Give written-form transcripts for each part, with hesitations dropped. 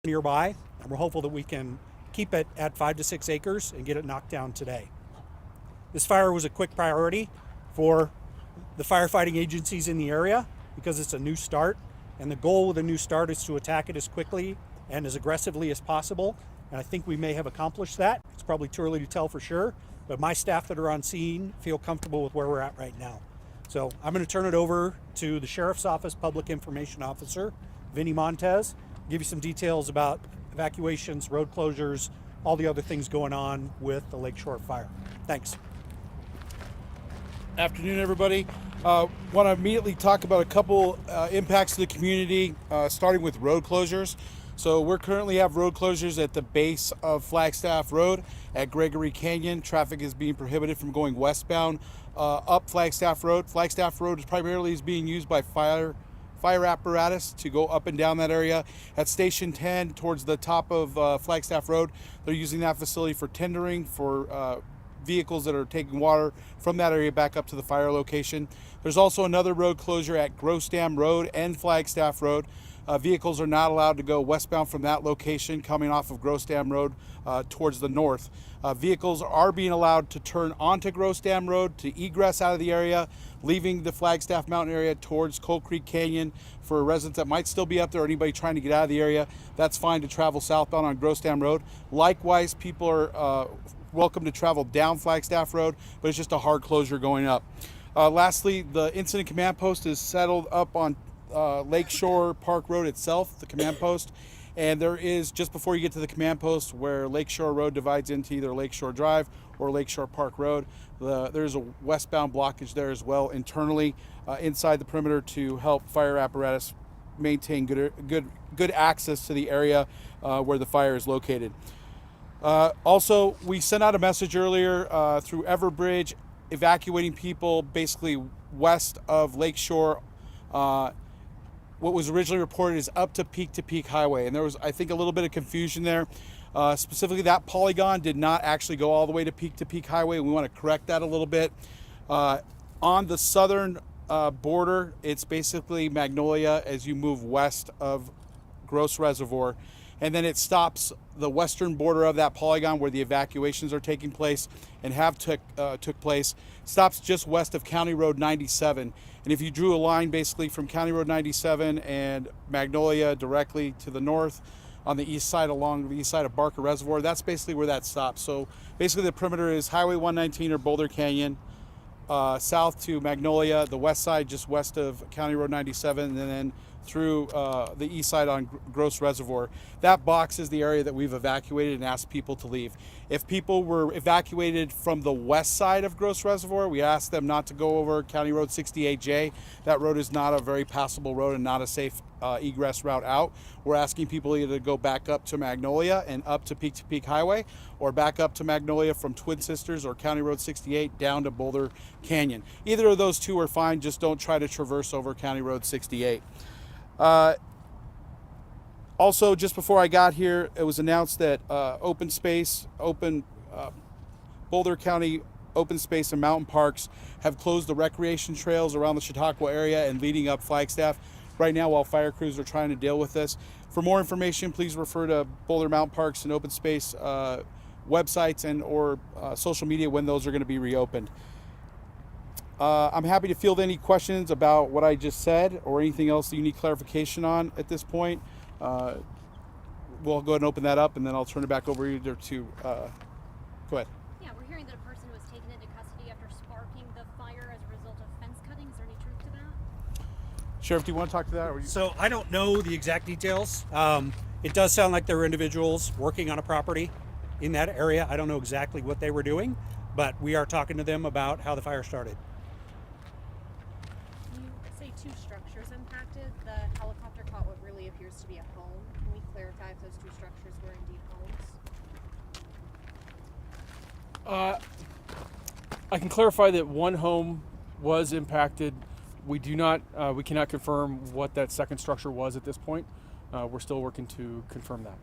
nearby, and we're hopeful that we can keep it at 5 to 6 acres and get it knocked down today. This fire was a quick priority for the firefighting agencies in the area because it's a new start, and the goal with a new start is to attack it as quickly and as aggressively as possible, and I think we may have accomplished that. It's probably too early to tell for sure, but my staff that are on scene feel comfortable with where we're at right now. So I'm going to turn it over to the Sheriff's Office Public Information Officer, Vinny Montez, give you some details about evacuations, road closures, all the other things going on with the Lakeshore fire. Thanks. Afternoon, everybody. Want to immediately talk about a couple impacts to the community, starting with road closures. So we currently have road closures at the base of Flagstaff Road at Gregory Canyon. Traffic is being prohibited from going westbound up Flagstaff Road. Flagstaff Road is primarily being used by fire apparatus to go up and down that area. At Station 10 towards the top of Flagstaff Road, they're using that facility for tendering for vehicles that are taking water from that area back up to the fire location. There's also another road closure at Gross Dam Road and Flagstaff Road. Vehicles are not allowed to go westbound from that location coming off of Gross Dam Road towards the north. Vehicles are being allowed to turn onto Gross Dam Road to egress out of the area, leaving the Flagstaff Mountain area towards Coal Creek Canyon. For residents that might still be up there or anybody trying to get out of the area, that's fine to travel southbound on Gross Dam Road. Likewise, people are welcome to travel down Flagstaff Road, but it's just a hard closure going up. Lastly, the incident command post is settled up on Lakeshore Park Road itself, the command post, and there is, just before you get to the command post where Lakeshore Road divides into either Lakeshore Drive or Lakeshore Park Road, there's a westbound blockage there as well internally inside the perimeter to help fire apparatus maintain good access to the area where the fire is located. Also, we sent out a message earlier through Everbridge evacuating people basically west of Lakeshore. What was originally reported is up to Peak Highway, and there was, I think, a little bit of confusion there. Specifically, that polygon did not actually go all the way to Peak Highway, and we want to correct that a little bit. On the southern border, it's basically Magnolia as you move west of Gross Reservoir, and then it stops the western border of that polygon where the evacuations are taking place and have took place. Stops just west of County Road 97. And if you drew a line basically from County Road 97 and Magnolia directly to the north on the east side along the east side of Barker Reservoir, that's basically where that stops. So basically the perimeter is Highway 119 or Boulder Canyon, south to Magnolia, the west side just west of County Road 97, and then through the east side on Gross Reservoir. That box is the area that we've evacuated and asked people to leave. If people were evacuated from the west side of Gross Reservoir, we asked them not to go over County Road 68J. That road is not a very passable road and not a safe egress route out. We're asking people either to go back up to Magnolia and up to Peak Highway, or back up to Magnolia from Twin Sisters or County Road 68 down to Boulder Canyon. Either of those two are fine, just don't try to traverse over County Road 68. Also, just before I got here, it was announced that Boulder County Open Space and Mountain Parks have closed the recreation trails around the Chautauqua area and leading up Flagstaff right now while fire crews are trying to deal with this. For more information, please refer to Boulder Mountain Parks and Open Space websites and or social media when those are going to be reopened. I'm happy to field any questions about what I just said or anything else that you need clarification on at this point. We'll go ahead and open that up, and then I'll turn it back over either to, go ahead. Yeah, we're hearing that a person was taken into custody after sparking the fire as a result of fence cutting. Is there any truth to that? Sheriff, do you want to talk to that? Or So I don't know the exact details. It does sound like there were individuals working on a property in that area. I don't know exactly what they were doing, but we are talking to them about how the fire started. You say two structures impacted. The helicopter caught what really appears to be a home. Can we clarify if those two structures were indeed homes? I can clarify that one home was impacted. We cannot confirm what that second structure was at this point. We're still working to confirm that.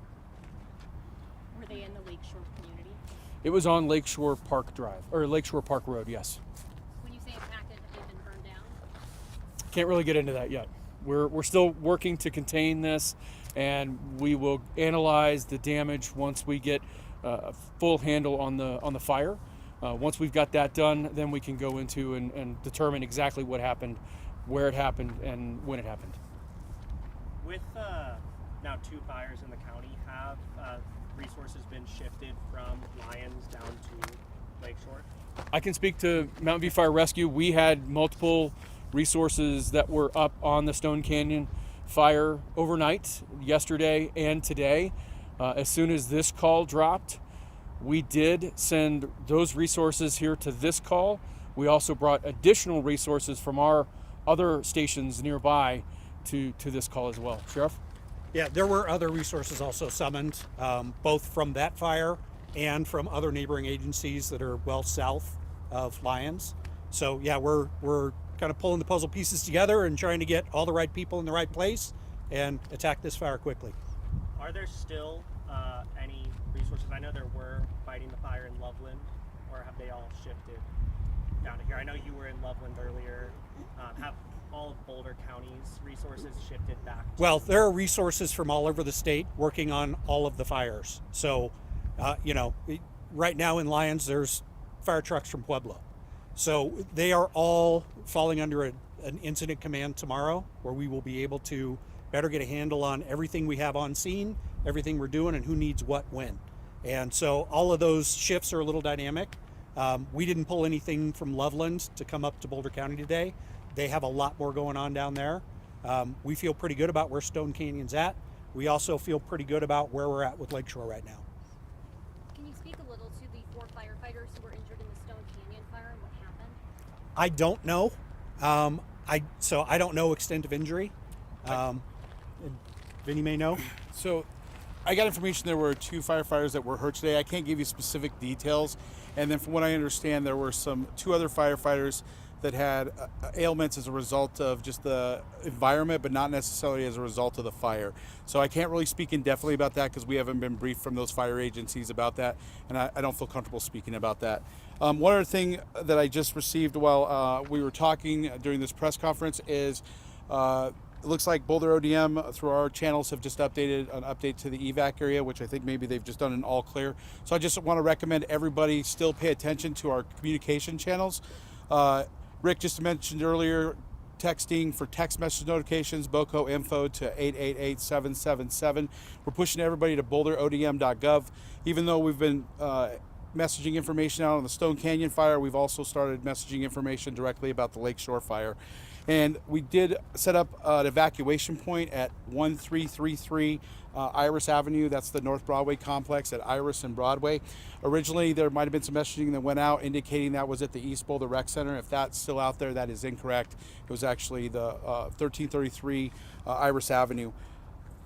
Were they in the Lakeshore community? It was on Lakeshore Park Drive, or Lakeshore Park Road, yes. When you say impacted, have they been burned down? Can't really get into that yet. We're still working to contain this. and we will analyze the damage once we get a full handle on the fire. Once we've got that done, then we can go into and determine exactly what happened, where it happened, and when it happened. With now 2 fires in the county, have resources been shifted from Lyons down to Lakeshore? I can speak to Mountain View Fire Rescue. We had multiple resources that were up on the Stone Canyon fire overnight, yesterday and today. As soon as this call dropped, we did send those resources here to this call. We also brought additional resources from our other stations nearby to this call as well. Sheriff? Yeah, there were other resources also summoned, both from that fire and from other neighboring agencies that are well south of Lyons. So yeah, we're kind of pulling the puzzle pieces together and trying to get all the right people in the right place and attack this fire quickly. Are there still any resources? I know there were fighting the fire in Loveland, or have they all shifted down to here? I know you were in Loveland earlier. Have all of Boulder County's resources shifted back? Well, there are resources from all over the state working on all of the fires. So, right now in Lyons, there's fire trucks from Pueblo. So they are all falling under an incident command tomorrow, where we will be able to better get a handle on everything we have on scene, everything we're doing, and who needs what when. And so all of those shifts are a little dynamic. We didn't pull anything from Loveland to come up to Boulder County today. They have a lot more going on down there. We feel pretty good about where Stone Canyon's at. We also feel pretty good about where we're at with Lakeshore right now. Can you speak a little to the 4 firefighters who were injured in the Stone Canyon fire and what happened? I don't know. I don't know extent of injury. Vinny may know. So I got information there were 2 firefighters that were hurt today. I can't give you specific details. And then from what I understand, there were 2 other firefighters that had ailments as a result of just the environment, but not necessarily as a result of the fire. So I can't really speak indefinitely about that because we haven't been briefed from those fire agencies about that, and I don't feel comfortable speaking about that. One other thing that I just received while we were talking during this press conference is it looks like Boulder ODM through our channels have just updated an update to the evac area, which I think maybe they've just done an all clear. So I just want to recommend everybody still pay attention to our communication channels. Rick just mentioned earlier, texting for text message notifications, BOCO info to 888-777. We're pushing everybody to boulderodm.gov. Even though we've been messaging information out on the Stone Canyon fire, we've also started messaging information directly about the Lakeshore fire. And we did set up an evacuation point at 1333 Iris Avenue. That's the North Broadway complex at Iris and Broadway. Originally, there might have been some messaging that went out indicating that was at the East Boulder Rec Center. If that's still out there, that is incorrect. It was actually the 1333 Iris Avenue.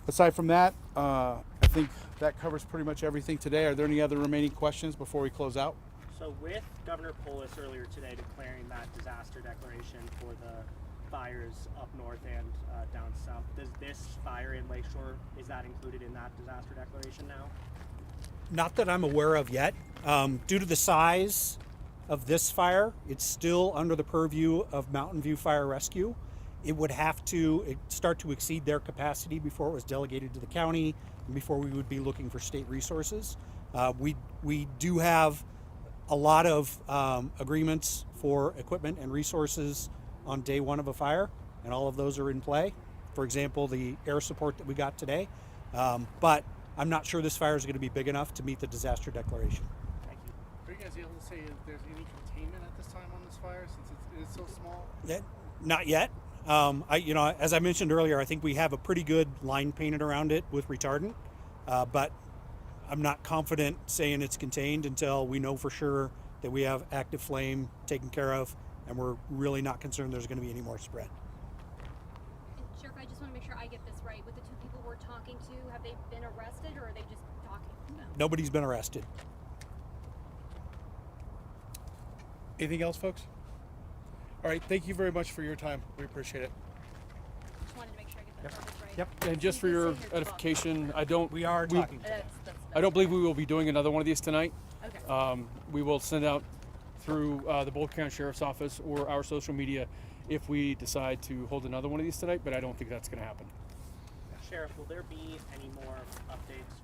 Aside from that, I think that covers pretty much everything today. Are there any other remaining questions before we close out? So with Governor Polis earlier today declaring that disaster declaration for the fires up north and down south, does this fire in Lakeshore, is that included in that disaster declaration now? Not that I'm aware of yet. Due to the size of this fire, it's still under the purview of Mountain View Fire Rescue. It would have to start to exceed their capacity before it was delegated to the county and before we would be looking for state resources. We do have a lot of agreements for equipment and resources on day one of a fire, and all of those are in play. For example, the air support that we got today. But I'm not sure this fire is going to be big enough to meet the disaster declaration. Thank you. Are you guys able to say if there's any containment at this time on this fire since it is so small? Not yet. As I mentioned earlier, I think we have a pretty good line painted around it with retardant, but I'm not confident saying it's contained until we know for sure that we have active flame taken care of, and we're really not concerned there's going to be any more spread. And Sheriff, I just want to make sure I get this right. With the 2 people we're talking to, have they been arrested or are they just talking to them? Nobody's been arrested. Anything else, folks? All right, thank you very much for your time. We appreciate it. Just wanted to make sure I get the purpose right. Yep. And just for your edification, I don't Talking. I don't believe we will be doing another one of these tonight. Okay. We will send out through the Boulder County Sheriff's Office or our social media if we decide to hold another one of these tonight, but I don't think that's going to happen. Sheriff, will there be any more updates